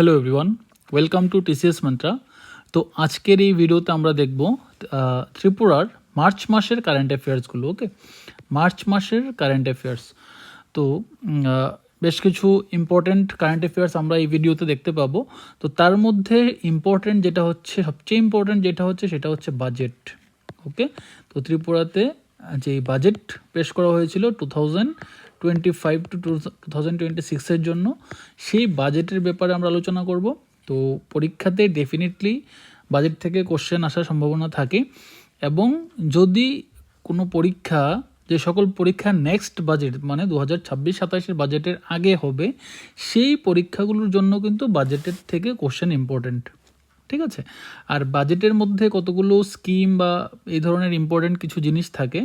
Hello everyone, welcome to TCS mantra. তো আজকের এই ভিডিওতে আমরা দেখব ত্রিপুরার মার্চ মাসের কারেন্ট অ্যাফেয়ার্সগুলো। ওকে, মার্চ মাসের কারেন্ট অ্যাফেয়ার্স। তো বেশ কিছু ইম্পর্ট্যান্ট কারেন্ট অ্যাফেয়ার্স আমরা এই ভিডিওতে দেখতে পাবো। তো তার মধ্যে ইম্পর্ট্যান্ট যেটা হচ্ছে, সবচেয়ে ইম্পর্ট্যান্ট যেটা হচ্ছে সেটা হচ্ছে বাজেট। ওকে, তো ত্রিপুরাতে যে বাজেট পেশ করা হয়েছিল 2025 টু 2026-এর জন্য, সেই বাজেটের ব্যাপারে আমরা আলোচনা করব। তো পরীক্ষাতে ডেফিনেটলি বাজেট থেকে কোশ্চেন আসার সম্ভাবনা থাকে, এবং যদি কোনো পরীক্ষা, যে সকল পরীক্ষা নেক্সট বাজেট মানে 2026-27-এর বাজেটের আগে হবে, সেই পরীক্ষাগুলোর জন্য কিন্তু বাজেটের থেকে কোশ্চেন ইম্পর্ট্যান্ট। ঠিক আছে, আর বাজেটের মধ্যে কতগুলো স্কিম বা এই ধরনের ইম্পর্ট্যান্ট কিছু জিনিস থাকে,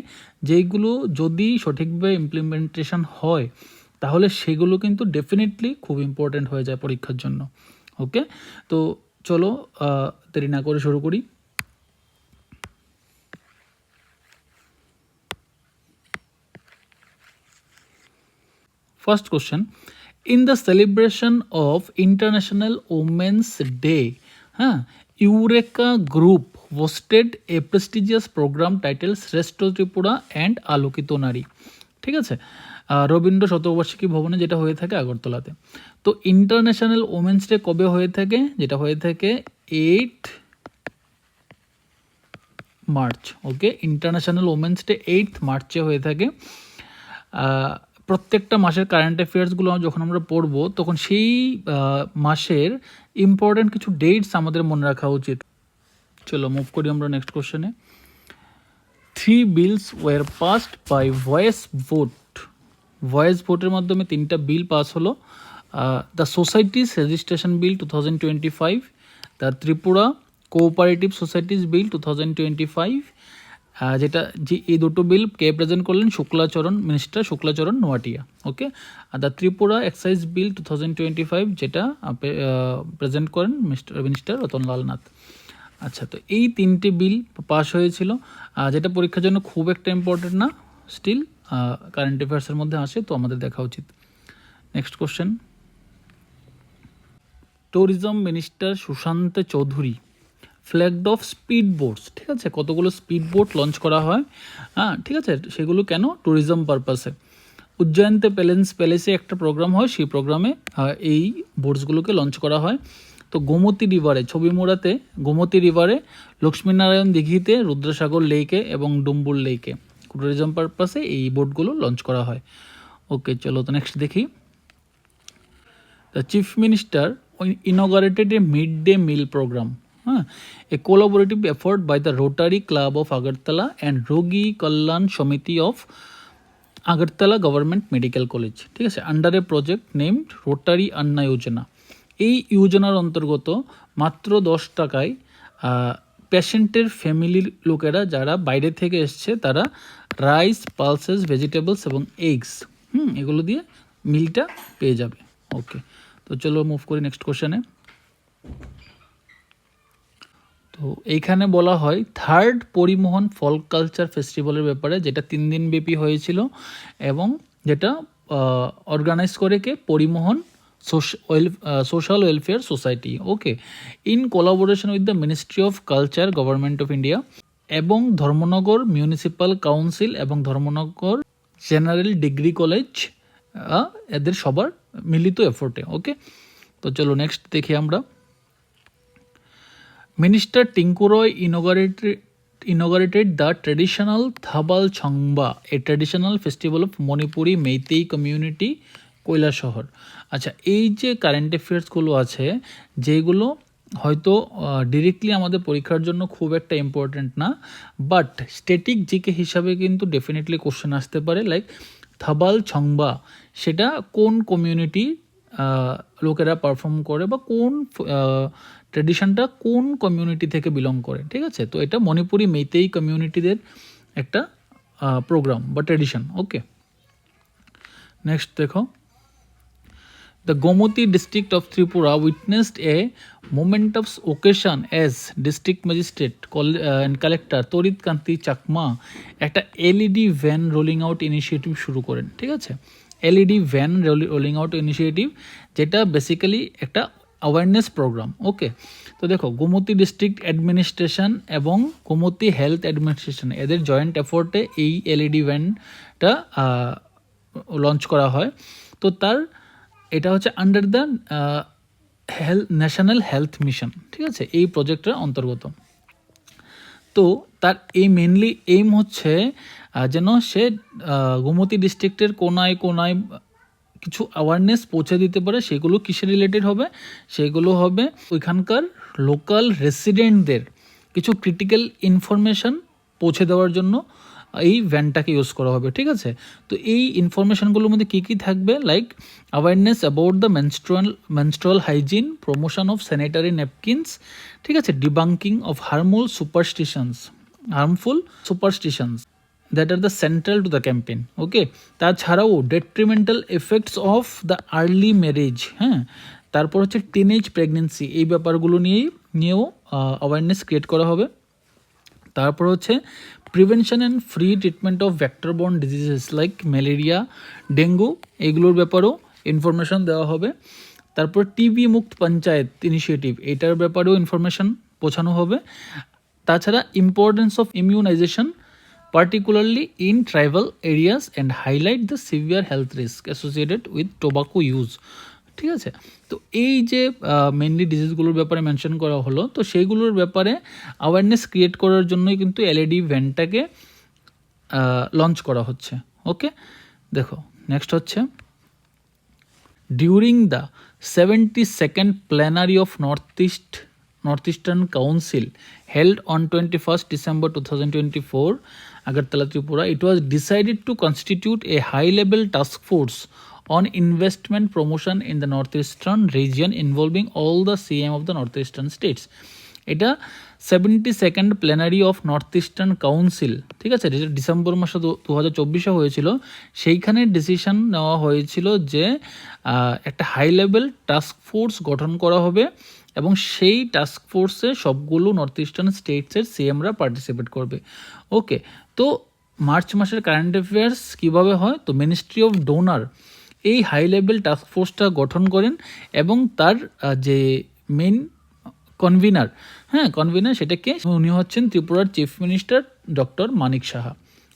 যেইগুলো যদি সঠিকভাবে ইমপ্লিমেন্টেশন হয় তাহলে সেগুলো কিন্তু ডেফিনেটলি খুব ইম্পর্ট্যান্ট হয়ে যায় পরীক্ষার জন্য। ওকে, তো চলো দেরি না করে শুরু করি। First question, in the celebration of international women's day, হ্যাঁ, Eureka group hosted a prestigious program title Shreshtha Tripura and আলোকিত নারী। ঠিক আছে, রবীন্দ্র শতবার্ষিকী ভবনে, যেটা হয়ে থাকে আগরতলাতে। তো ইন্টারন্যাশনাল ওমেন্স ডে কবে হয়ে থাকে? যেটা হয়ে থাকে 8 মার্চ। ওকে, ইন্টারন্যাশনাল ওমেন্স ডে 8 মার্চে হয়ে থাকে। প্রত্যেকটা মাসের কারেন্ট অ্যাফেয়ার্সগুলো যখন আমরা পড়বো তখন সেই মাসের ইম্পর্ট্যান্ট কিছু ডেটস আমাদের মনে রাখা উচিত। চলো মুভ করি আমরা নেক্সট কোশ্চেনে। 3 bills were passed by voice vote. Voice ভোটের মাধ্যমে 3টা বিল পাস হলো। The societies registration bill 2025, the Tripura cooperative societies bill 2025, যেটা যে এই দুটো বিল কে প্রেজেন্ট করলেন? শুক্লাচরণ, মিনিস্টার শুক্লাচরণ নোয়াটিয়া। ওকে, আর দ্য ত্রিপুরা এক্সাইজ বিল 2025, যেটা প্রেজেন্ট করেন মিনিস্টার রতনলাল নাথ। আচ্ছা, তো এই 3টে বিল পাস হয়েছিল, যেটা পরীক্ষার জন্য খুব একটা ইম্পর্টেন্ট না, স্টিল কারেন্ট অ্যাফেয়ার্সের মধ্যে আসে, তো আমাদের দেখা উচিত। Next question, tourism minister Sushanta Chowdhury flagged off speed boats. ঠিক আছে, কতগুলো স্পিড বোট লঞ্চ করা হয়, হ্যাঁ ঠিক আছে, সেগুলো কেন? ট্যুরিজম পারপাসে। উজ্জয়ন্তে প্যালেসে একটা প্রোগ্রাম হয়, সেই প্রোগ্রামে এই বোটসগুলোকে লঞ্চ করা হয়। তো গোমতী রিভারে, ছবিমুড়াতে গোমতী রিভারে, লক্ষ্মীনারায়ণ দিঘিতে, রুদ্রসাগর লেকে এবং ডুম্বুর লেকে ট্যুরিজম পারপাসে এই বোটগুলো লঞ্চ করা হয়। ওকে, চলো তো নেক্সট দেখি। The chief minister inaugurated a midday meal program, a collaborative effort by the Rotary Club of Agartala and Rogi Kalyan Samiti of Agartala government medical college. ঠিক আছে, আন্ডার এ প্রজেক্ট নেমড রোটারি আন্না যোজনা। এই যোজনার অন্তর্গত মাত্র 10 টাকায় পেশেন্টের ফ্যামিলির লোকেরা যারা বাইরে থেকে এসছে, তারা রাইস, পালসেস, ভেজিটেবলস এবং এগস, এগুলো দিয়ে মিলটা পেয়ে যাবে। ওকে, তো চলো মুভ করি নেক্সট কোশ্চেনে। তো এইখানে বলা হয় থার্ড পরিমোহন ফল্ক কালচার ফেস্টিভ্যালের ব্যাপারে, যেটা 3 দিন ব্যাপী হয়েছিল এবং যেটা অর্গানাইজ করে কে? Parimohan social welfare society. Okay, in collaboration with the ministry of culture, government of India এবং ধর্মনগর মিউনিসিপ্যাল কাউন্সিল এবং ধর্মনগর জেনারেল ডিগ্রি কলেজ, এদের সবার মিলিত এফোর্টে। ওকে, তো চলো নেক্সট দেখি আমরা। Minister Tinku Roy inaugurated the traditional Thabal Changba, a traditional festival of Manipuri Meitei community, Kailashahar. আচ্ছা, এই যে কারেন্ট অ্যাফেয়ার্সগুলো আছে, যেগুলো হয়তো ডিরেক্টলি আমাদের পরীক্ষার জন্য খুব একটা ইম্পর্টেন্ট না, বাট স্ট্যাটিক জিকে হিসাবে কিন্তু ডেফিনেটলি কোশ্চেন আসতে পারে। লাইক থাবাল ছংবা, সেটা কোন কমিউনিটি লোকেরা পারফর্ম করে, বা কোন ট্র্যাডিশনটা কোন কমিউনিটি থেকে বিলং করে। ঠিক আছে, তো এটা মণিপুরি মেইতেই কমিউনিটিদের একটা প্রোগ্রাম বা ট্র্যাডিশন। ওকে, নেক্সট দেখো। The Gomoti district of Tripura witnessed a momentous occasion as district magistrate and collector তরিত কান্তি চাকমা একটা LED van rolling out initiative শুরু করেন। ঠিক আছে, LED van rolling out initiative, যেটা বেসিক্যালি একটা অ্যাওয়ারনেস প্রোগ্রাম। ওকে, তো দেখো গোমতী ডিস্ট্রিক্ট অ্যাডমিনিস্ট্রেশন এবং গোমতী হেলথ অ্যাডমিনিস্ট্রেশন এদের জয়েন্ট এফোর্টে এই এলইডি ভ্যানটা লঞ্চ করা হয়। তো তার এটা হচ্ছে under the national health mission, ঠিক আছে, এই প্রজেক্টের অন্তর্গত। তো তার এই মেনলি এইম হচ্ছে যেন সে গোমতী ডিস্ট্রিক্টের কোনায় কোনায় কিছু অ্যাওয়ারনেস পৌঁছে দিতে পারে। সেগুলো কিসে রিলেটেড হবে? সেগুলো হবে ওইখানকার লোকাল রেসিডেন্টদের কিছু ক্রিটিক্যাল ইনফরমেশান পৌঁছে দেওয়ার জন্য এই ভ্যানটাকে ইউজ করা হবে, ঠিক আছে। তো এই ইনফরমেশানগুলোর মধ্যে কী কী থাকবে? Like awareness about the menstrual hygiene, promotion of sanitary napkins, ঠিক আছে, debunking of harmful superstitions that are the central to the campaign. Okay, তাছাড়াও detrimental effects of the early marriage, হ্যাঁ, তারপর হচ্ছে টিনেজ প্রেগনেন্সি, এই ব্যাপারগুলো নিয়েও অ্যাওয়ারনেস ক্রিয়েট করা হবে। তারপর হচ্ছে prevention and free treatment of vector borne diseases like malaria, dengue, এগুলোর ব্যাপারেও ইনফরমেশন দেওয়া হবে। তারপর টিবি মুক্ত পঞ্চায়েত ইনিশিয়েটিভ, এটার ব্যাপারেও ইনফরমেশন পৌঁছানো হবে। তাছাড়া importance of immunization particularly in tribal areas and highlight the severe health risk associated with tobacco use, ঠিক আছে। তো এই যে মেনলি ডিজিজগুলোর ব্যাপারে মেনশন করা হলো, তো সেইগুলোর ব্যাপারে অ্যাওয়ারনেস ক্রিয়েট করার জন্যই কিন্তু এলইডি ভ্যানটাকে লঞ্চ করা হচ্ছে। ওকে, দেখো নেক্সট হচ্ছে during the 72nd plenary of Northeastern Council held on 21st December 2024, Agartala, Tripura, it was decided to constitute a high-level task force on investment promotion in the Northeastern region involving all the CM of the Northeastern states. এটা 72nd plenary of north eastern council, ঠিক আছে, যেটা December মাসে 2024 হয়েছিল। সেইখানে decision নেওয়া হয়েছিল যে একটা হাই লেভেল টাস্ক ফোর্স গঠন করা হবে এবং সেই টাস্ক ফোর্সে সবগুলো নর্থ ইস্টার্ন স্টেটসের সিএমরা পার্টিসিপেট করবে। ওকে, তো মার্চ মাসের কারেন্ট অ্যাফেয়ার্স কীভাবে হয়? তো মিনিস্ট্রি অফ ডোনার এই হাই লেভেল টাস্ক ফোর্সটা গঠন করেন এবং তার যে মেন কনভিনার, সেটাকে উনি হচ্ছেন ত্রিপুরার chief minister doctor Manik Saha.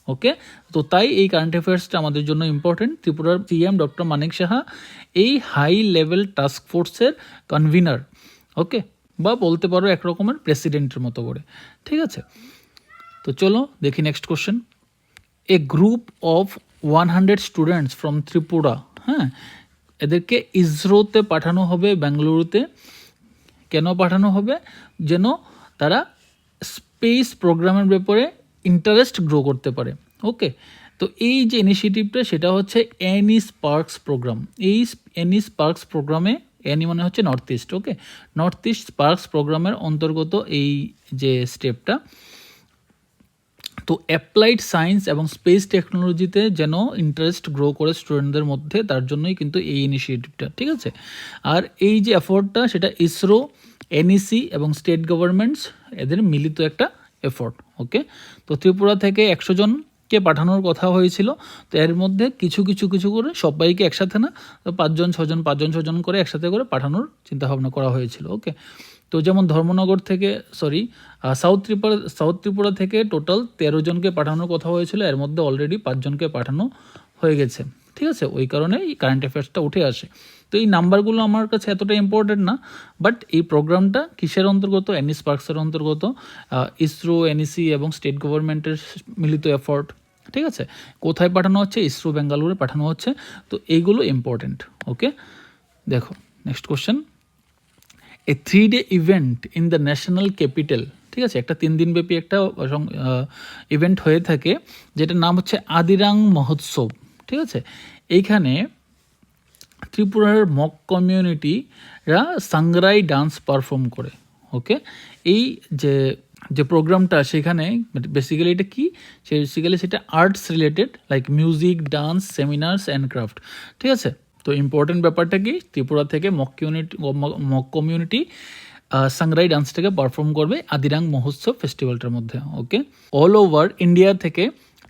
ওকে, তো তাই এই কারেন্ট অ্যাফেয়ার্সটা আমাদের জন্য ইম্পর্টেন্ট। ত্রিপুরার সিএম ডক্টর মানিক সাহা এই হাই লেভেল টাস্ক ফোর্সের কনভিনার, ওকে, বা বলতে পারো এক রকমের প্রেসিডেন্টের মতো করে, ঠিক আছে। তো চলো দেখি next question. A group of 100 students from Tripura, হ্যাঁ, এদেরকে ইসরোতে পাঠানো হবে বেঙ্গালুরুতে। কেন পাঠানো হবে? যেন তারা স্পেস প্রোগ্রামের ব্যাপারে ইন্টারেস্ট গ্রো করতে পারে। ওকে, তো এই যে ইনিশিয়েটিভটা সেটা হচ্ছে অ্যানি স্পার্কস প্রোগ্রাম। এই অ্যানি স্পার্কস প্রোগ্রামে, অ্যানি মানে হচ্ছে নর্থ ইস্ট, ওকে, নর্থ ইস্ট স্পার্কস প্রোগ্রামের অন্তর্গত এই যে স্টেপটা। তো অ্যাপ্লাইড সায়েন্স এবং স্পেস টেকনোলজিতে যেন ইন্টারেস্ট গ্রো করে স্টুডেন্টদের মধ্যে, তার জন্যই কিন্তু এই ইনিশিয়েটিভটা, ঠিক আছে। আর এই যে এফোর্টটা সেটা ইসরো, এনইসি এবং স্টেট গভর্নমেন্টস এদের মিলিত একটা এফোর্ট। ওকে, তো ত্রিপুরা থেকে 100 জনকে পাঠানোর কথা হয়েছিল। তো এর মধ্যে কিছু করে সবাইকে একসাথে না, তো 5 জন 6 জন করে একসাথে করে পাঠানোর চিন্তাভাবনা করা হয়েছিল। ওকে, তো যেমন ধর্মনগর থেকে সাউথ ত্রিপুরা থেকে টোটাল 13 জনকে পাঠানোর কথা হয়েছিল, এর মধ্যে অলরেডি 5 জনকে পাঠানো হয়ে গেছে, ঠিক আছে। ওই কারণে এই কারেন্ট অ্যাফেয়ার্সটা উঠে আসে। তো এই নাম্বারগুলো আমার কাছে এতটা ইম্পর্টেন্ট না, বাট এই প্রোগ্রামটা কিসের অন্তর্গত? অ্যানি স্পার্কসের অন্তর্গত, ইসরো, এনইসি এবং স্টেট গভর্নমেন্টের মিলিত এফোর্ট, ঠিক আছে। কোথায় পাঠানো হচ্ছে? ইসরো বেঙ্গালুরু পাঠানো হচ্ছে। তো এইগুলো ইম্পর্টেন্ট। ওকে, দেখো next question. A 3-day event in the national capital, ঠিক আছে, একটা 3 দিনব্যাপী একটা ইভেন্ট হয়ে থাকে যেটার নাম হচ্ছে আদিরাং মহোৎসব, ঠিক আছে। এইখানে ত্রিপুরার মক কমিউনিটিরা সাংরাই ডান্স পারফর্ম করে। ওকে, এই যে প্রোগ্রামটা সেখানে বেসিক্যালি এটা কি, সেটা arts related, like music, dance, seminars and craft, ঠিক আছে। তো ইম্পর্টেন্ট ব্যাপারটা কি, ত্রিপুরা থেকে মক কমিউনিটি সাংরাই ডান্সটাকে পারফর্ম করবে আদিরাং মহোৎসব ফেস্টিভ্যালটার মধ্যে। ওকে, অল ওভার ইন্ডিয়া থেকে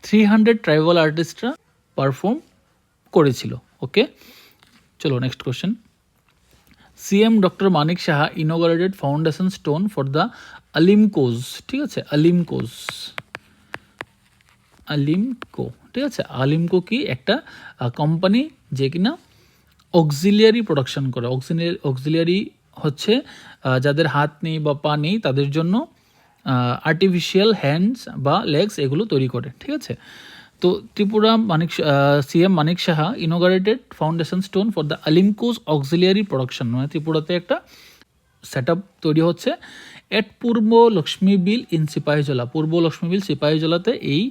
300 ট্রাইবাল আর্টিস্টরা পারফর্ম করেছিল। ওকে, চলো next question. CM doctor Manik Saha inaugurated foundation stone for the ALIMCO's, ঠিক আছে, আলিমকো, ঠিক আছে। আলিমকো কি একটা কোম্পানি যে কিনা অক্সিলিয়ারি প্রোডাকশন করে। অক্সিলিয়ারি হচ্ছে যাদের হাত নেই বা পা নেই তাদের জন্য আর্টিফিশিয়াল হ্যান্ডস বা লেগস এগুলো তৈরি করে, ঠিক আছে। তো Tripura CM Manik Saha inaugurated foundation stone for the ALIMCO's auxiliary production, মানে ত্রিপুরাতে একটা সেট আপ তৈরি হচ্ছে এট পূর্ব লক্ষ্মী বিল ইন সিপাহীজলা। পূর্ব লক্ষ্মী বিল সিপাহীজলাতে এই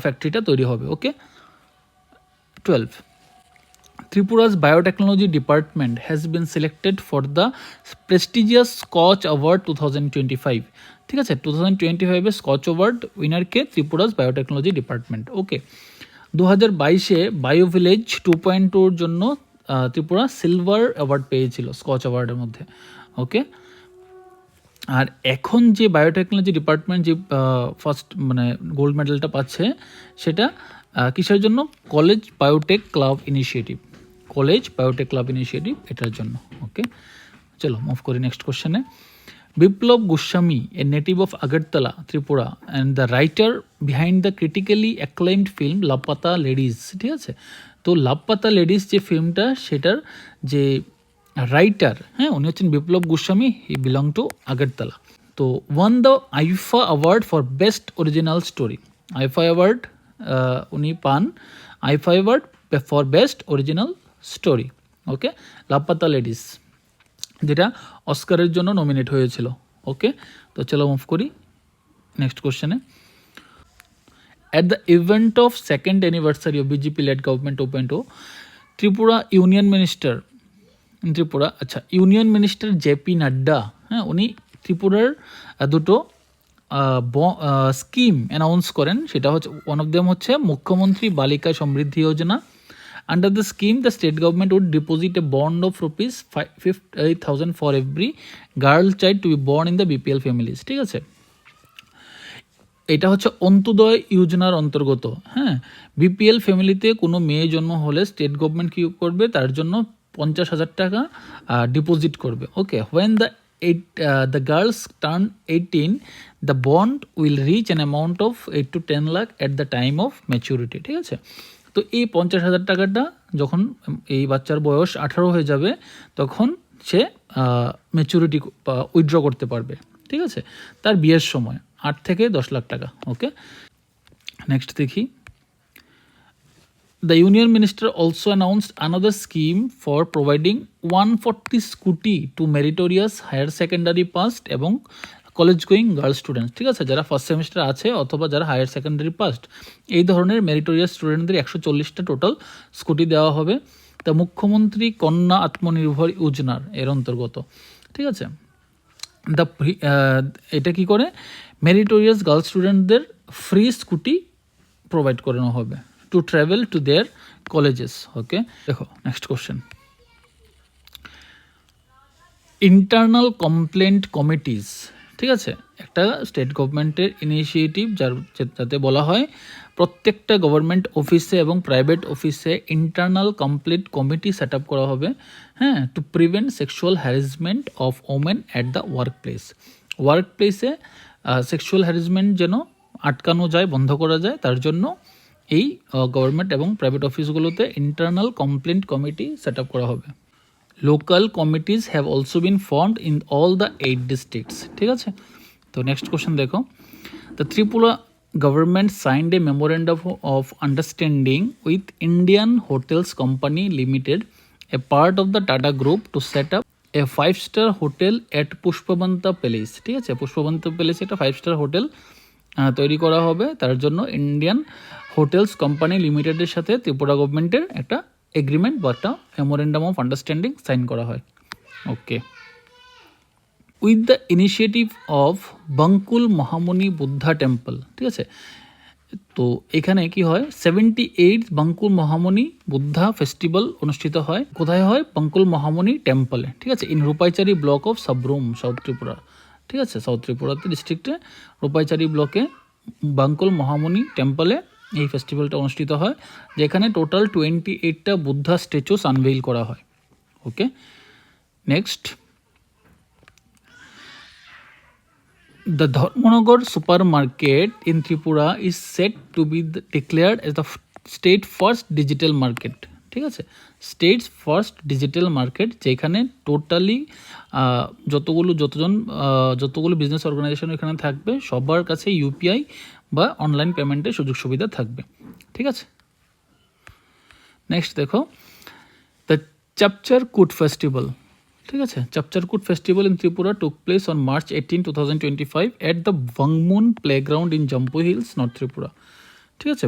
ফ্যাক্টরিটা তৈরি হবে। ওকে। 12. Tripura's biotechnology department has been selected for the prestigious Scotch Award 2025, ঠিক আছে। 2025 Scotch award উইনারকে Tripura's biotechnology department. ওকে। 2022-এ বায়ো ভিলেজ 2.2-র জন্য ত্রিপুরা সিলভার অ্যাওয়ার্ড পেয়েছিল স্কচ অ্যাওয়ার্ডের মধ্যে। ওকে। আর এখন যে বায়োটেকনোলজি ডিপার্টমেন্ট যে ফার্স্ট মানে গোল্ড মেডেলটা পাচ্ছে সেটা কিসের জন্য? কলেজ বায়োটেক ক্লাব ইনিশিয়েটিভ, এটার জন্য। ওকে, চলো মুভ করি নেক্সট কোশ্চেনে। Biplab Goswami, a native of Agartala, Tripura, and the writer behind the critically acclaimed film Laapataa Ladies, ঠিক আছে। তো লাপাতা লেডিজ যে ফিল্মটা সেটার যে রাইটার, হ্যাঁ, উনি হচ্ছেন বিপ্লব গোস্বামী, হি বিলং টু আগরতলা। তো one the IIFA award for best original story, IIFA award উনি পান, IIFA award for best original story. Okay, Laapataa ladies যেটা অস্কারের জন্য নমিনেট হয়েছিল। ওকে, তো চলো মুভ করি নেক্সট কোশ্চেনে। At the event of second anniversary of BJP-led government 2.0, Tripura union minister JP Nadda, হ্যাঁ, উনি ত্রিপুরার দুটো স্কিম অ্যানাউন্স করেন। সেটা হচ্ছে ওয়ান অফ দেম হচ্ছে মুখ্যমন্ত্রী বালিকা সমৃদ্ধি যোজনা। Under the scheme, the state government would deposit a bond of rupees 58,000 for every girl child to be born in the BPL families, ঠিক আছে। এটা হচ্ছে অন্ত্যোদয় যোজনার অন্তর্গত। হ্যাঁ, বিপিএল ফ্যামিলিতে কোনো মেয়ে জন্ম হলে স্টেট গভর্নমেন্ট কী করবে? তার জন্য 50,000 টাকা ডিপোজিট করবে। ওকে, when the girls turn 18, the bond will reach an amount of 8 to 10 lakh at the time of maturity, ঠিক আছে। তো এই 50,000 টাকাটা যখন এই বাচ্চার বয়স 18 হয়ে যাবে তখন সে ম্যাচুরিটি উইথড্র করতে পারবে, ঠিক আছে, তার বিয়ের সময় 8 থেকে 10 লাখ টাকা। ওকে, নেক্সট দেখি। The Union Minister also announced another scheme for providing 140 scooty to meritorious higher secondary passed এবং কলেজ গোয়িং গার্লস স্টুডেন্টস, ঠিক আছে, যারা ফার্স্ট সেমিস্টার আছে অথবা যারা হায়ার সেকেন্ডারি পাস্ট, এই ধরনের মেরিটোরিয়াস স্টুডেন্টদের 140টা টোটাল স্কুটি দেওয়া হবে। তা মুখ্যমন্ত্রী কন্যা আত্মনির্ভর যোজনার এর অন্তর্গত, ঠিক আছে। এটা কি করে? মেরিটোরিয়াস গার্লস স্টুডেন্টদের ফ্রি স্কুটি প্রোভাইড করানো হবে to travel to their colleges. Okay, দেখো next question. Internal complaint committees, ঠিক আছে, একটা স্টেট গভর্নমেন্টের ইনিশিয়েটিভ যাতে বলা হয় প্রত্যেকটা গভর্নমেন্ট অফিসে এবং প্রাইভেট অফিসে internal complaint committee set up করা হবে, হ্যাঁ, to prevent sexual harassment of women at the work প্লেসে সেক্সুয়াল হ্যারাসমেন্ট যেন আটকানো যায়, বন্ধ করা যায়, তার জন্য এই গভর্নমেন্ট এবং প্রাইভেট অফিসগুলোতে internal complaint committee set up করা হবে। Local committees have also been formed in all the 8 districts, ঠিক আছে। তো নেক্সট কোশ্চেন দেখো। The Tripura government signed a memorandum of understanding with Indian Hotels Company Limited, a part of the Tata group, to set up a 5-star hotel at Pushpabanta Palace, ঠিক আছে। পুষ্পবন্ত প্যালেসে একটা 5-star hotel তৈরি করা হবে, তার জন্য ইন্ডিয়ান হোটেলস কোম্পানি লিমিটেডের সাথে ত্রিপুরা গভর্নমেন্টের একটা এগ্রিমেন্ট বা একটা মেমোরেন্ডাম অফ আন্ডারস্ট্যান্ডিং সাইন করা হয়। Okay, with the initiative of Bankul Mahamuni Buddha temple, ঠিক আছে। তো এখানে কি হয়? 78 বাঙ্কুল মহামুনি বুদ্ধা ফেস্টিভ্যাল অনুষ্ঠিত হয়। কোথায় হয়? বাঙ্কুল মহামুনি টেম্পলে, ঠিক আছে, in Rupaichari block of Sabroom, south Tripura, ঠিক আছে। সাউথ ত্রিপুরাতে ডিস্ট্রিক্টে রূপাইচারি ব্লকে বাঙ্কুল মহামুনি টেম্পলে এই ফেস্টিভ্যালটা অনুষ্ঠিত হয়, যেখানে টোটাল 28টা বুদ্ধা স্ট্যাচুস আনভেইল করা হয়। Okay, next, the Dharmanagar supermarket in Tripura is set to be declared as the state first digital market. ঠিক আছে, স্টেটস ফার্স্ট ডিজিটাল মার্কেট, যেখানে টোটালি যতগুলো বিজনেস অর্গানাইজেশন এখানে থাকবে সবার কাছে ইউপিআই বা অনলাইন পেমেন্টের সুযোগ সুবিধা থাকবে। ঠিক আছে, নেক্সট দেখো, দ্য চাপচারকুট ফেস্টিভ্যাল। ঠিক আছে, Chapcharkut festival in Tripura took place on March 18, 2025 at the ভাংমুন playground in Jampui hills, north Tripura. ঠিক আছে,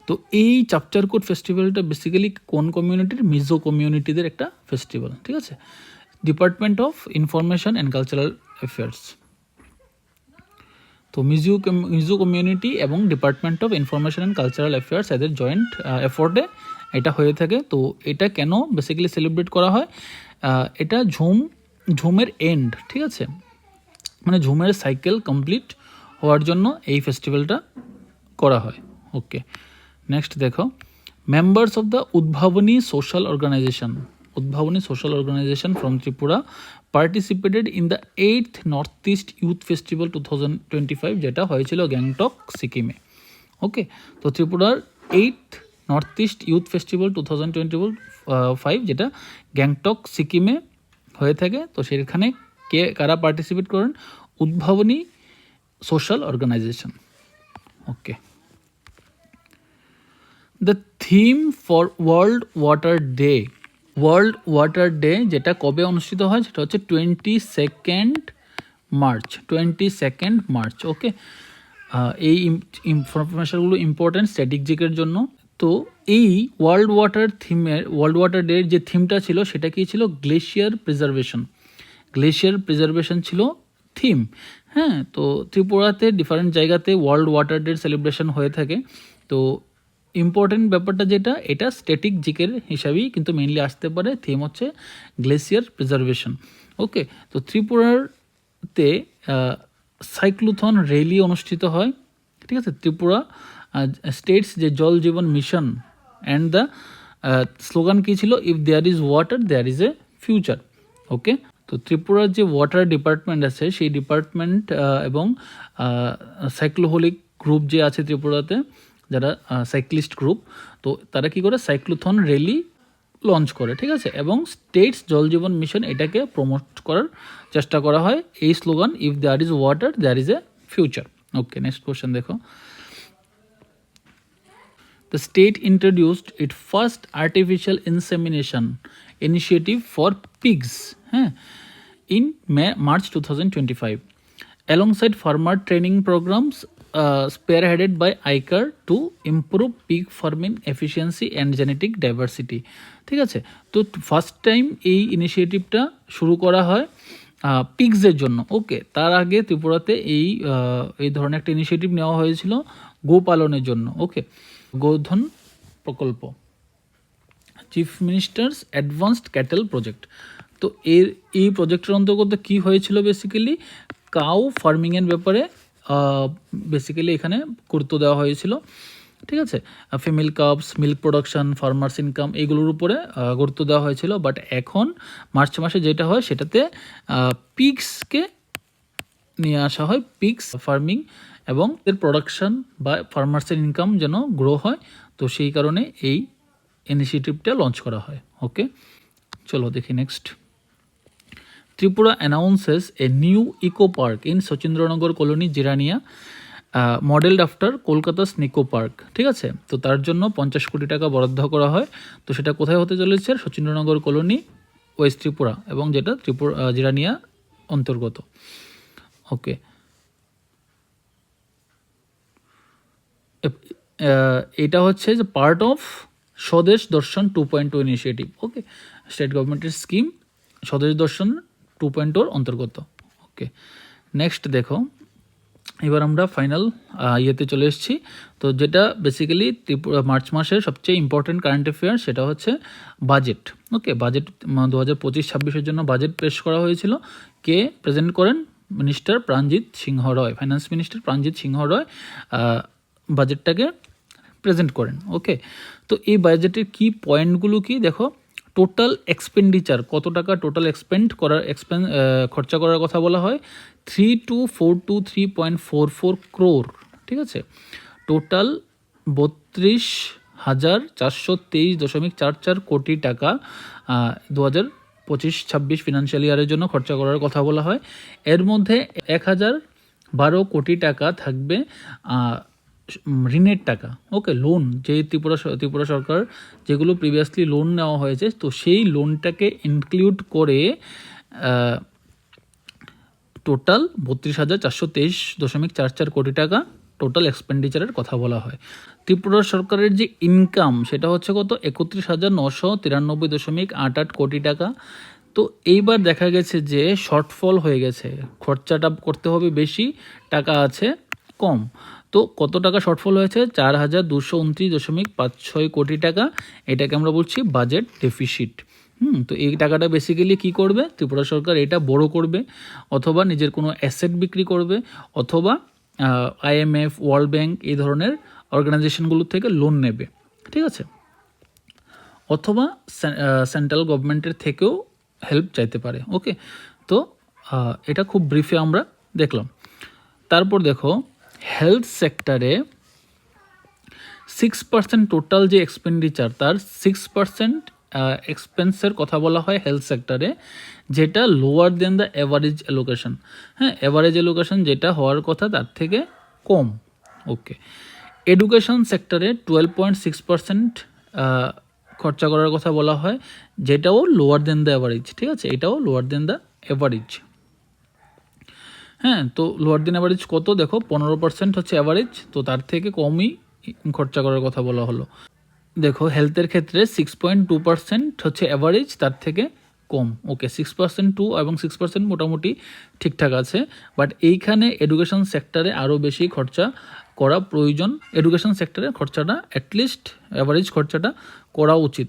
তো এই চাপচারকুট ফেস্টিভ্যালটা বেসিক্যালি কোন কমিউনিটির? মিজো কমিউনিটিদের একটা ফেস্টিভ্যাল। ঠিক আছে, department of information and cultural affairs, তো মিজো কমিউনিটি এবং department of information and cultural affairs এদের জয়েন্ট এফোর্টে এটা হয়ে থাকে। তো এটা কেন বেসিক্যালি সেলিব্রেট করা হয়? এটা ঝুমের এন্ড, ঠিক আছে, মানে ঝুমের সাইকেল কমপ্লিট হওয়ার জন্য এই ফেস্টিভ্যালটা করা হয়। ওকে, নেক্সট দেখো, members of the Udbhabani social organisation from Tripura participated in the 8th north east youth festival 2025, যেটা হয়েছিল গ্যাংটক, সিকিমে। ওকে, তো ত্রিপুরার 8th north east youth festival 2025 যেটা গ্যাংটক, সিকিমে হয়ে থাকে। তো সেখানে কারা পার্টিসিপেট করেন? Udbhabani social organisation. Okay, the theme for world water day যেটা কবে অনুষ্ঠিত হয়? সেটা হচ্ছে 22nd মার্চ। ওকে, এই ইনফরমেশনগুলো ইম্পর্টেন্ট স্ট্র্যাটেজিকের জন্য। তো এই ওয়ার্ল্ড ওয়াটার ডের যে থিমটা ছিল সেটা কি ছিল? গ্লেশিয়ার প্রিজার্ভেশন ছিল থিম। হ্যাঁ, তো ত্রিপুরাতে ডিফারেন্ট জায়গাতে ওয়ার্ল্ড ওয়াটার ডে সেলিব্রেশন হয়ে থাকে। তো ইম্পর্টেন্ট ব্যাপারটা যেটা, এটা স্ট্যাটিক জিকের হিসাবেই কিন্তু মেইনলি আসতে পারে। থিম হচ্ছে গ্লেসিয়ার প্রিজার্ভেশন। ওকে, তো ত্রিপুরাতে সাইক্লোথন র্যালি অনুষ্ঠিত হয়। ঠিক আছে, ত্রিপুরা স্টেটস যে Jal Jeevan mission and the slogan কী ছিল? If there is water there is a future. Okay, তো ত্রিপুরার যে ওয়াটার ডিপার্টমেন্ট আছে সেই ডিপার্টমেন্ট এবং সাইক্লোহোলিক গ্রুপ যে আছে ত্রিপুরাতে, যারা সাইক্লিস্ট গ্রুপ, তো তারা কি করে? সাইক্লোথন র্যালি লঞ্চ করে। ঠিক আছে, এবং স্টেটস জল জীবন মিশন এটাকে প্রমোট করার চেষ্টা করা হয় এই slogan, if there is water there is a future. Okay, next question দেখো, the state introduced its first artificial insemination initiative for pigs in March 2025 alongside farmer training programs spearheaded by ICAR to improve pig farming efficiency and genetic diversity. ঠিক আছে, তো first time এই ইনিশিয়েটিভটা শুরু করা হয় পিগসের জন্য। ওকে, তার আগে ত্রিপুরাতে এই ধরনের একটা ইনিশিয়েটিভ নেওয়া হয়েছিল গোপালনের জন্য। ওকে, গোধন প্রকল্প, chief ministers advanced cattle project. তো এই প্রজেক্টের অন্তর্গত কী হয়েছিল? বেসিক্যালি কাউ ফার্মিংয়ের ব্যাপারে বেসিক্যালি এখানে গুরুত্ব দেওয়া হয়েছিল। ঠিক আছে, female cups, milk production, farmers income, এইগুলোর উপরে গুরুত্ব দেওয়া হয়েছিল। বাট এখন মার্চ মাসে যেটা হয় সেটাতে পিগসকে নিয়ে আসা হয়, পিগস ফার্মিং এবং এর প্রোডাকশন বা ফার্মার্সের ইনকাম যেন গ্রো হয়। তো সেই কারণে এই ইনিশিয়েটিভটা লঞ্চ করা হয়। ওকে, চলো দেখি next. Tripura announces a new eco park in Sachindranagar colony, Jirania, modelled after Kolkata Nicco park. ঠিক আছে, তো তার জন্য 50 কোটি টাকা বরাদ্দ করা হয়। তো সেটা কোথায় হতে চলেছে? সচিন্দ্রনগর কলোনি, ওয়েস্ট ত্রিপুরা, এবং যেটা জিরানিয়া অন্তর্গত। ওকে, এটা হচ্ছে যে পার্ট অফ স্বদেশ দর্শন 2.0 ইনিশিয়েটিভ। ওকে, স্টেট গভর্নমেন্টের স্কিম স্বদেশ দর্শন 2.0 অন্তর্গত। ওকে, নেক্সট দেখো, এবার আমরা ফাইনাল ইয়েতে চলে এসেছি। তো যেটা বেসিক্যালি ত্রিপুরা মার্চ মাসের সবচেয়ে ইম্পর্টেন্ট কারেন্ট অ্যাফেয়ার সেটা হচ্ছে বাজেট। ওকে, বাজেট 2025-26-এর জন্য বাজেট পেশ করা হয়েছিল। কে প্রেজেন্ট করেন? মিনিস্টার প্রাণজিৎ সিংহ রয়, ফাইন্যান্স মিনিস্টার প্রাণজিৎ সিংহ রয় বাজেটটাকে প্রেজেন্ট করেন। ওকে, তো এই বাজেটের কি পয়েন্টগুলো কি দেখো, টোটাল এক্সপেন্ডিচার কত টাকা টোটাল খরচা করার কথা বলা হয় 3242 crore, ঠিক আছে। টোটাল 32,423.44 কোটি টাকা 2025-26 ফিনান্সিয়াল ইয়ারের জন্য খরচা করার কথা বলা হয়। এর মধ্যে 1,012 কোটি টাকা থাকবে ঋণের টাকা, ওকে, লোন, যে ত্রিপুরা সরকার যেগুলো প্রিভিয়াসলি লোন নেওয়া হয়েছে, তো সেই লোনটাকে ইনক্লুড করে টোটাল 32,423.44 কোটি টাকা টোটাল এক্সপেন্ডিচারের কথা বলা হয়। ত্রিপুরা সরকারের যে ইনকাম সেটা হচ্ছে কত 31,993.88 কোটি টাকা। তো এইবার দেখা গেছে যে শর্টফল হয়ে গেছে, খরচাটা করতে হবে বেশি, টাকা আছে কম। তো কত টাকা শর্টফল হয়েছে 4,229.56 কোটি টাকা, এটাকে আমরা বলছি বাজেট ডেফিসিট। তো এই টাকাটা বেসিক্যালি কি করবে ত্রিপুরা সরকার, এটা বড় করবে, অথবা নিজের কোনো অ্যাসেট বিক্রি করবে, অথবা IMF, ওয়ার্ল্ড ব্যাংক এই ধরনের অর্গানাইজেশনগুলো থেকে লোন নেবে, ঠিক আছে, অথবা সেন্ট্রাল গভর্নমেন্টের থেকেও হেল্প চাইতে পারে, ওকে। তো এটা খুব ব্রিফে আমরা দেখলাম। তারপর দেখো হেলথ সেক্টরে 6% টোটাল যে এক্সপেন্ডিচার, তার 6% এক্সপেন্সের কথা বলা হয় হেলথ সেক্টরে, যেটা lower than the average allocation. হ্যাঁ, অ্যাভারেজ অ্যালোকেশন যেটা হওয়ার কথা তার থেকে কম, ওকে। এডুকেশন সেক্টরে 12.6% খরচা করার কথা বলা হয়, যেটাও লোয়ার দেন দ্য অ্যাভারেজ, ঠিক আছে, এটাও লোয়ার দেন দ্য অ্যাভারেজ। হ্যাঁ, তো লোয়ার দেন অ্যাভারেজ কত দেখো 15% হচ্ছে অ্যাভারেজ, তো তার থেকে কমই খরচা করার কথা বলা হলো। দেখো হেলথের ক্ষেত্রে 6.2% হচ্ছে অ্যাভারেজ, তার থেকে কম, ওকে। 6% 2 এবং 6% মোটামুটি ঠিকঠাক আছে, বাট এইখানে এডুকেশন সেক্টরে আরও বেশি খরচা করা প্রয়োজন। এডুকেশন সেক্টরে খরচাটা অ্যাটলিস্ট অ্যাভারেজ খরচাটা করা উচিত,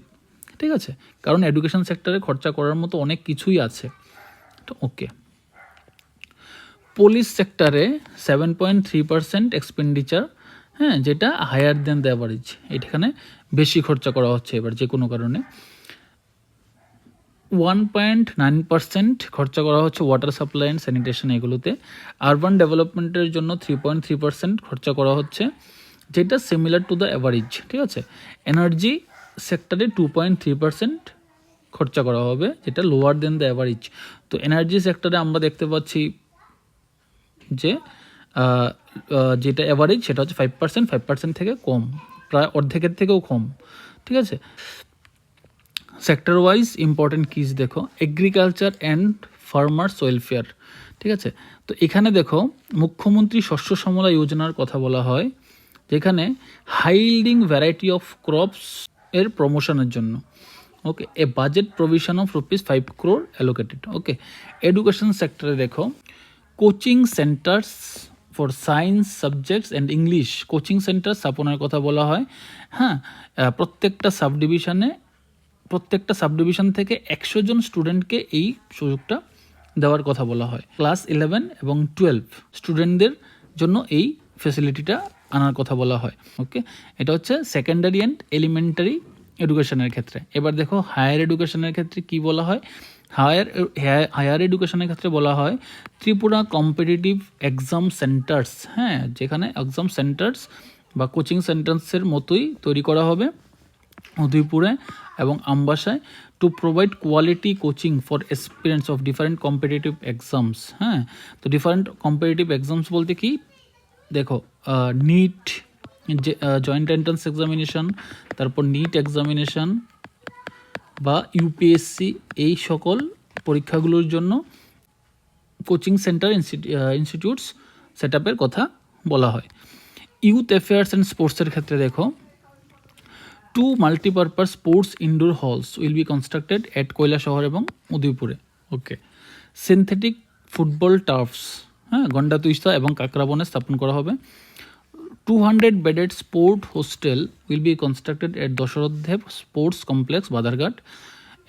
ঠিক আছে, কারণ এডুকেশন সেক্টরে খরচা করার মতো অনেক কিছুই আছে, তো ওকে। পুলিশ সেক্টরে 7.3% এক্সপেন্ডিচার, হ্যাঁ, যেটা হায়ার দেন দ্য অ্যাভারেজ, এখানে বেশি খরচা করা হচ্ছে এবার যে কোনো কারণে। 1.9% খরচা করা হচ্ছে ওয়াটার সাপ্লাই অ্যান্ড স্যানিটেশন এগুলোতে। আরবান ডেভেলপমেন্টের জন্য 3.3% খরচা করা হচ্ছে, যেটা সিমিলার টু দ্য অ্যাভারেজ, ঠিক আছে। এনার্জি সেক্টরে 2.3% খরচা করা হবে, যেটা লোয়ার দেন দ্য অ্যাভারেজ। তো এনার্জি সেক্টরে আমরা দেখতে পাচ্ছি যে যেটা অ্যাভারেজ সেটা হচ্ছে 5% থেকে কম, প্রায় অর্ধেকের থেকেও কম, ঠিক আছে। সেক্টর ওয়াইজ ইম্পর্টেন্ট কিজ দেখো এগ্রিকালচার অ্যান্ড ফার্মার্স ওয়েলফেয়ার, ঠিক আছে। তো এখানে দেখো মুখ্যমন্ত্রী শস্য শ্যামলা যোজনার কথা বলা হয়, যেখানে high yielding variety of crops এর প্রমোশনের জন্য, okay, a budget provision of ₹5 crore allocated, okay. Education সেক্টরে দেখো coaching centres for science subjects and English, coaching centre স্থাপনের কথা বলা হয়। হ্যাঁ, প্রত্যেকটা সাবডিভিশন থেকে 100 জন স্টুডেন্টকে এই সুযোগটা দেওয়ার কথা বলা হয়। ক্লাস 11 এবং 12 স্টুডেন্টদের জন্য এই ফ্যাসিলিটিটা আনার কথা বলা হয়, ওকে। এটা হচ্ছে সেকেন্ডারি অ্যান্ড এলিমেন্টারি এডুকেশনের ক্ষেত্রে। এবার দেখো হায়ার এডুকেশনের ক্ষেত্রে কি বলা হয়। হায়ার এডুকেশনের ক্ষেত্রে বলা হয় ত্রিপুরা কম্পিটিটিভ এক্সাম সেন্টার্স, হ্যাঁ, যেখানে এক্সাম সেন্টার্স বা কোচিং সেন্টার্সের মতোই তৈরি করা হবে উদয়পুরে এবং আমবাসায়, to provide quality coaching for experience of different competitive exams. হ্যাঁ, তো ডিফারেন্ট কম্পিটিটিভ এক্সামস বলতে কি দেখো নিট, জয়েন্ট এন্ট্রান্স এক্সামিনেশন, তারপর নিট এক্সামিনেশন বা ইউপিএসসি, এই সকল পরীক্ষাগুলোর জন্য কোচিং সেন্টার ইনস্টিটিউটস সেট আপের কথা বলা হয়। ইউথ অ্যাফেয়ার্স অ্যান্ড স্পোর্টসের ক্ষেত্রে দেখো 2 multipurpose sports indoor halls will be constructed at Kailashahar এবং উদয়পুরে, ওকে। সিনথেটিক ফুটবল টার্ফস, হ্যাঁ, গন্ডাতুইস্তা এবং কাকরাবনে স্থাপন করা হবে। 200 bedded sport hostel will be constructed at Dasharathdeb sports complex Badharghat,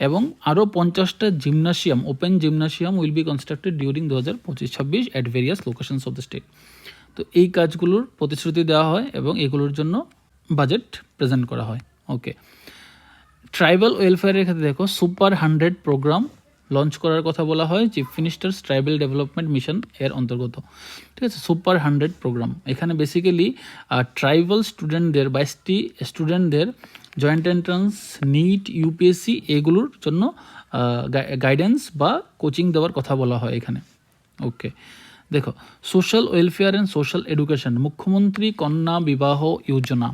এবং আরও 50টা gymnasium, open gymnasium will be constructed during 2025-26 at various locations of the state. তো এই কাজগুলোর প্রতিশ্রুতি দেওয়া হয় এবং এগুলোর জন্য বাজেট প্রেজেন্ট করা হয়, ওকে। ট্রাইবাল ওয়েলফেয়ারের ক্ষেত্রে দেখো সুপার 100 প্রোগ্রাম লঞ্চ করার কথা বলা হয় chief ministers tribal development mission এর অন্তর্গত। ঠিক আছে, সুপার 100 প্রোগ্রাম এখানে বেসিক্যালি ট্রাইবাল স্টুডেন্টদের 22টি স্টুডেন্টদের জয়েন্ট এন্ট্রান্স, নিট, ইউপিএসসি এগুলোর জন্য গাইডেন্স বা কোচিং দেওয়ার কথা বলা হয় এখানে। ওকে, দেখো social welfare and social education, Mukhyamantri Kanya Bibaha Yojana,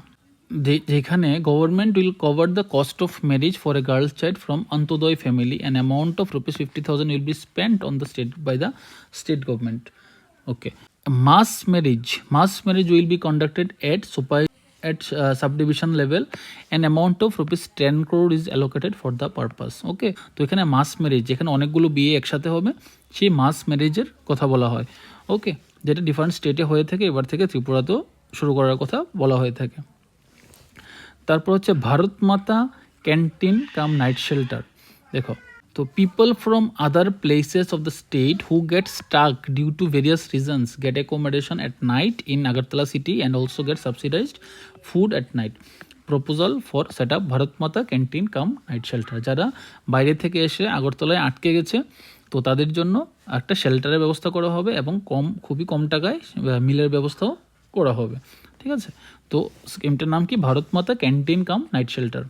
যেখানে government will cover the cost of marriage for a girls child from Antyodaya family an amount of ₹50,000 will be spent on the state by the state government. Okay, mass marriage will be conducted at subdivision level. An amount of ₹10 crore is allocated for the purpose. ওকে, তো এখানে মাস marriage, যেখানে অনেকগুলো বিয়ে একসাথে হবে, সেই মাস ম্যারেজের কথা বলা হয়। ওকে, যেটা ডিফারেন্ট স্টেটে হয়ে থাকে, এবার থেকে ত্রিপুরাতেও শুরু করার কথা বলা হয়ে থাকে। তারপর হচ্ছে ভারত মাতা ক্যান্টিন কাম নাইট শেল্টার। দেখো, তো people from other places of the state who get stuck due to various reasons get accommodation at night in Agartala city and also get subsidised food at night. Proposal for set up Bharat Mata canteen come night shelter. যারা বাইরে থেকে এসে আগরতলায় আটকে গেছে, তো তাদের জন্য একটা শেল্টারের ব্যবস্থা করা হবে এবং খুবই কম টাকায় মিলের ব্যবস্থাও করা হবে। ঠিক আছে, তো স্কিমটার নাম কি? ভারত মাতা ক্যান্টিন কাম নাইট শেল্টার।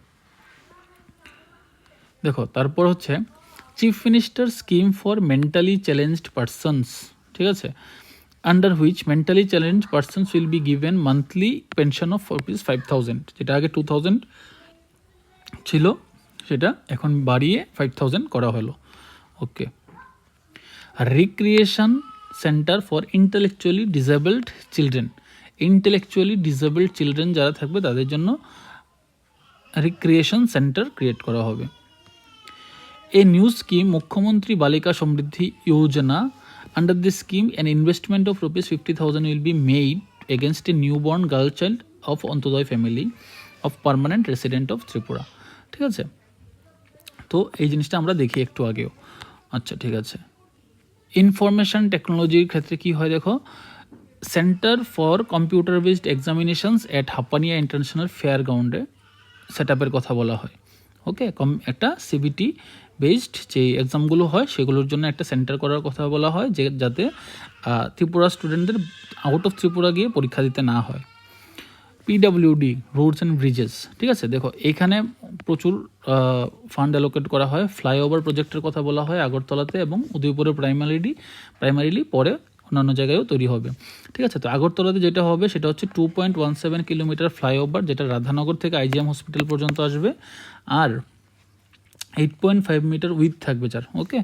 দেখো, তারপর হচ্ছে chief minister scheme for mentally challenged persons. ঠিক আছে, under which mentally challenge persons will be given monthly pension of ₹5,000, যেটা আগে 2,000 ছিল, সেটা এখন বাড়িয়ে 5,000 করা হলো। Okay, recreation centre for intellectually disabled children. Intellectually disabled children যারা থাকবে তাদের জন্য রিক্রিয়েশন সেন্টার ক্রিয়েট করা হবে। A new scheme Mukhyamantri Balika Samriddhi Yojana. Under this scheme an investment of ₹50,000 will be made against a newborn girl child of Antyodaya family of permanent resident of Tripura. ঠিক আছে, তো এই জিনিসটা আমরা দেখি একটু আগেও। আচ্ছা, ঠিক আছে। ইনফরমেশন টেকনোলজির ক্ষেত্রে কি হয় দেখো, centre for computer based examinations at Hapania international fair গ্রাউন্ডে সেট আপের কথা বলা হয়। ওকে, একটা সিবিটি বেসড যে এক্সামগুলো হয় সেগুলোর জন্য একটা সেন্টার করার কথা বলা হয়, যে যাতে ত্রিপুরা স্টুডেন্টদের আউট অফ ত্রিপুরা গিয়ে পরীক্ষা দিতে না হয়। PWD, roads and Bridges. ঠিক আছে, দেখো এইখানে প্রচুর ফান্ড অ্যালোকেট করা হয়। ফ্লাইওভার প্রজেক্টের কথা বলা হয় আগরতলাতে এবং উদয়পুরে প্রাইমারিলি পরে অন্যান্য জায়গায়ও তৈরি হবে। ঠিক আছে, তো আগরতলাতে যেটা হবে সেটা হচ্ছে 2.17 কিলোমিটার ফ্লাইওভার, যেটা রাধানগর থেকে আইজিএম হসপিটাল পর্যন্ত আসবে, আর 8.5 মিটার উইথ থাকবে যার। ওকে,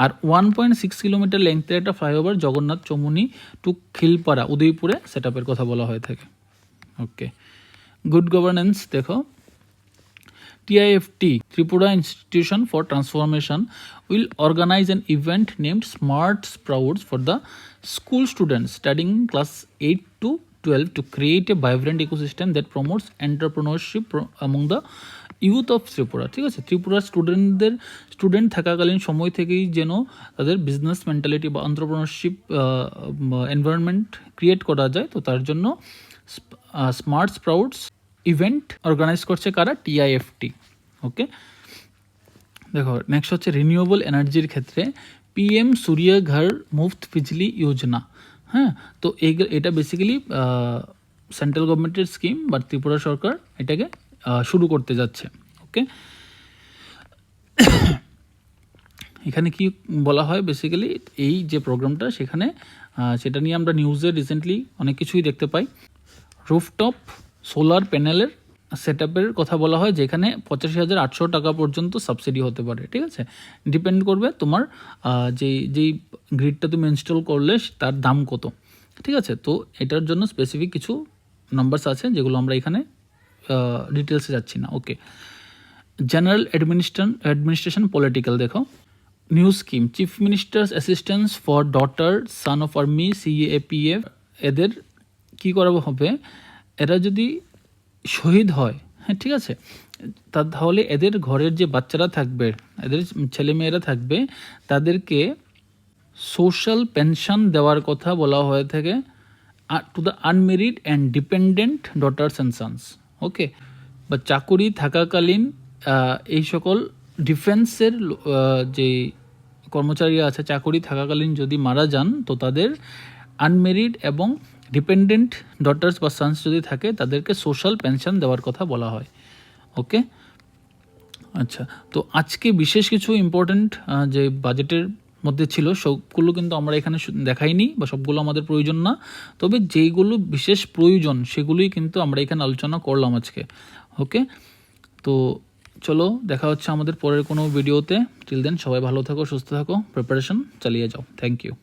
আর 1.6 কিলোমিটার লেন্থের একটা ফ্লাইওভার জগন্নাথ চমুনি টু খিলপাড়া উদয়পুরে সেট আপের কথা বলা হয়ে থাকে। ওকে, গুড গভর্নেন্স। দেখো, TIFT, Tripura Institution for Transformation, will organize an event named Smart Sprouts for the school students studying class 8 to 12 to create a vibrant ecosystem that promotes entrepreneurship among the youth of Tripura. ঠিক আছে, ত্রিপুরার student থাকাকালীন সময় থেকেই যেন তাদের business mentality বা entrepreneurship environment create করা যায়, তো তার জন্য স্মার্ট স্প্রাউটস ইভেন্ট অর্গানাইজ করছে কারা? TIFT। ওকে, দেখো নেক্সট হচ্ছে রিনিউয়েবল এনার্জির ক্ষেত্রে PM সূর্য ঘর মুফত বিজলি যোজনা। হ্যাঁ, তো এটা বেসিক্যালি সেন্ট্রাল গভর্নমেন্টের স্কিম, বা ত্রিপুরা সরকার এটাকে শুরু করতে যাচ্ছে। ওকে, এখানে কি বলা হয় বেসিক্যালি, এই যে প্রোগ্রামটা সেখানে সেটা নিয়ে আমরা নিউজে রিসেন্টলি অনেক কিছুই দেখতে পাই। রুফটপ সোলার প্যানেলের সেট আপের কথা বলা হয়, যেখানে 85,800 টাকা পর্যন্ত সাবসিডি হতে পারে। ঠিক আছে, ডিপেন্ড করবে তোমার যেই গ্রিডটা তুমি ইনস্টল করলে তার দাম কত। ঠিক আছে, তো এটার জন্য স্পেসিফিক কিছু নাম্বারস আছে যেগুলো আমরা এখানে ডিটেলসে যাচ্ছি না। ওকে, জেনারেল অ্যাডমিনিস্ট্রেশন পলিটিক্যাল। দেখো, new scheme chief ministers assistance for daughter son of army CAPF। এদের কী করা হবে, এরা যদি শহীদ হয়, হ্যাঁ ঠিক আছে, তাহলে এদের ঘরের যে বাচ্চারা থাকবে, এদের ছেলেমেয়েরা থাকবে, তাদেরকে সোশ্যাল পেনশন দেওয়ার কথা বলা হয়ে থাকে to the unmarried and dependent daughters and sons. Okay, বা চাকুরি থাকাকালীন এই সকল ডিফেন্সের যে কর্মচারী আছে চাকরি থাকাকালীন যদি মারা যান তো তাদের আনমেরিড এবং ডিপেন্ডেন্ট ডটার্স বা সানস যদি থাকে তাদেরকে সোশ্যাল পেনশন দেওয়ার কথা বলা হয়। ওকে, আচ্ছা, তো আজকে বিশেষ কিছু ইম্পর্ট্যান্ট যে বাজেটের মধ্যে ছিল সবগুলো কিন্তু আমরা এখানে দেখাইনি বা সবগুলো আমাদের প্রয়োজন না, তবে যেইগুলো বিশেষ প্রয়োজন সেগুলোই কিন্তু আমরা এখানে আলোচনা করলাম আজকে। ওকে, তো চলো দেখা হচ্ছে আমাদের পরের কোনো ভিডিওতে। টিল দেন সবাই ভালো থাকো, সুস্থ থাকো, প্রিপারেশন চালিয়ে যাও। Thank you.